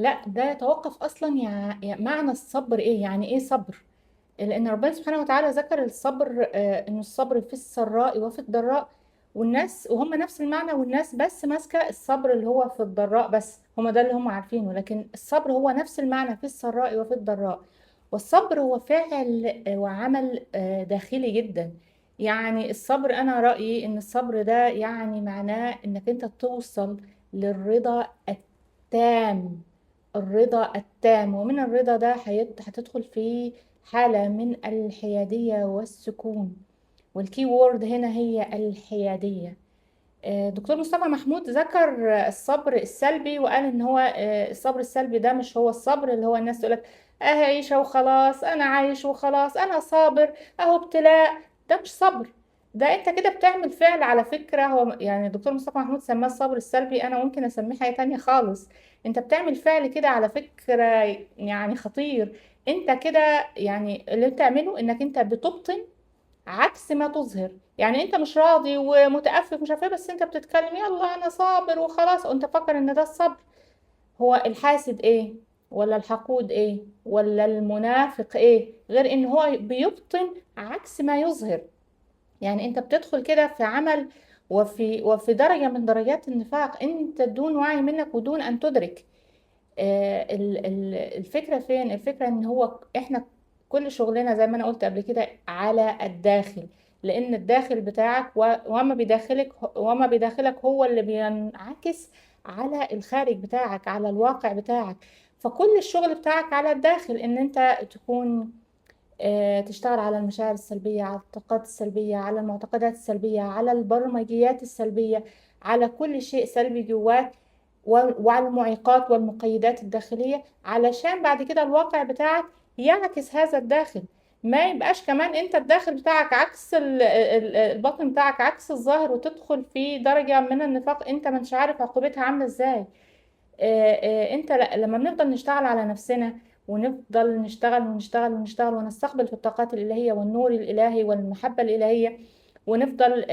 لا، ده يتوقف اصلا معنى الصبر ايه، يعني ايه صبر؟ لان ربنا سبحانه وتعالى ذكر الصبر، ان الصبر في السراء وفي الضراء. والناس وهم نفس المعنى، والناس بس ماسكه الصبر اللي هو في الضراء بس، هم ده اللي هم عارفينه. لكن الصبر هو نفس المعنى في السراء وفي الضراء. والصبر هو فعل وعمل داخلي جدا. يعني الصبر، انا رأيي ان الصبر ده يعني معناه انك انت توصل للرضا التام. الرضا التام، ومن الرضا ده هتدخل في حالة من الحيادية والسكون. والكي وورد هنا هي الحيادية. دكتور مصطفى محمود ذكر الصبر السلبي، وقال ان هو الصبر السلبي ده مش هو الصبر اللي هو الناس تقولك عايشة وخلاص، انا عايش وخلاص، انا صابر، اهو ابتلاء. ده مش صبر. ده انت كده بتعمل فعل. على فكرة هو يعني الدكتور مصطفى محمود سماه الصبر السلبي، انا ممكن اسميه حاجة تانية خالص. انت بتعمل فعل كده على فكرة، يعني خطير. انت كده يعني اللي بتعمله انك انت بتبطن عكس ما تظهر. يعني انت مش راضي ومتأفف مش عارفه إيه، بس انت بتتكلم يلا انا صابر وخلاص، وانت فاكر ان ده الصبر. هو الحاسد ايه؟ ولا الحقود ايه؟ ولا المنافق ايه غير ان هو بيبطن عكس ما يظهر؟ يعني انت بتدخل كده في عمل، وفي درجة من درجات النفاق انت دون وعي منك ودون ان تدرك. الفكرة فين؟ الفكرة ان هو احنا كل شغلنا زي ما انا قلت قبل كده على الداخل. لان الداخل بتاعك وما بيداخلك هو اللي بينعكس على الخارج بتاعك، على الواقع بتاعك. فكل الشغل بتاعك على الداخل، ان انت تكون تشتغل على المشاعر السلبية، على الطاقات السلبية، على المعتقدات السلبية، على البرمجيات السلبية، على كل شيء سلبي جواك، وعلى المعيقات والمقيدات الداخلية، علشان بعد كده الواقع بتاعك يعكس هذا الداخل. ما يبقاش كمان انت الداخل بتاعك عكس الباطن بتاعك عكس الظاهر، وتدخل في درجة من النفاق انت مش عارف عقوبتها عاملة ازاي. انت لما بنفضل نشتغل على نفسنا، ونفضل نشتغل ونشتغل ونشتغل ونستقبل في الطاقات الإلهية والنور الإلهي والمحبة الإلهية، ونفضل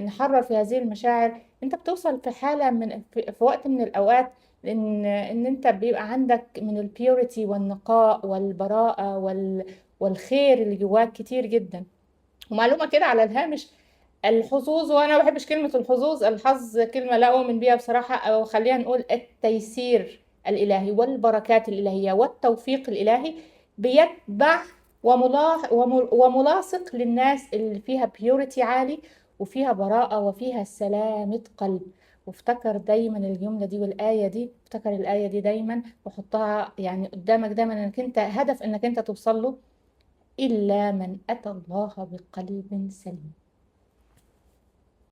نحرر في هذه المشاعر، انت بتوصل في حالة في وقت من الأوقات ان انت بيبقى عندك من البيوريتي والنقاء والبراءة والخير اللي جواك كتير جدا. ومعلومة كده على الهامش، الحظوظ، وانا ما بحبش كلمة الحظوظ، الحظ كلمة لا اؤمن بيها بصراحة، او خلينا نقول التيسير الالهي والبركات الالهية والتوفيق الالهي بيتبع وملاصق للناس اللي فيها بيوريتي عالي، وفيها براءة، وفيها سلامة قلب. وافتكر دايما الجملة دي والآية دي، افتكر الآية دي دايما وحطها يعني قدامك دايما، انك انت هدف انك انت توصل له: إلا من أتى الله بقلب سليم.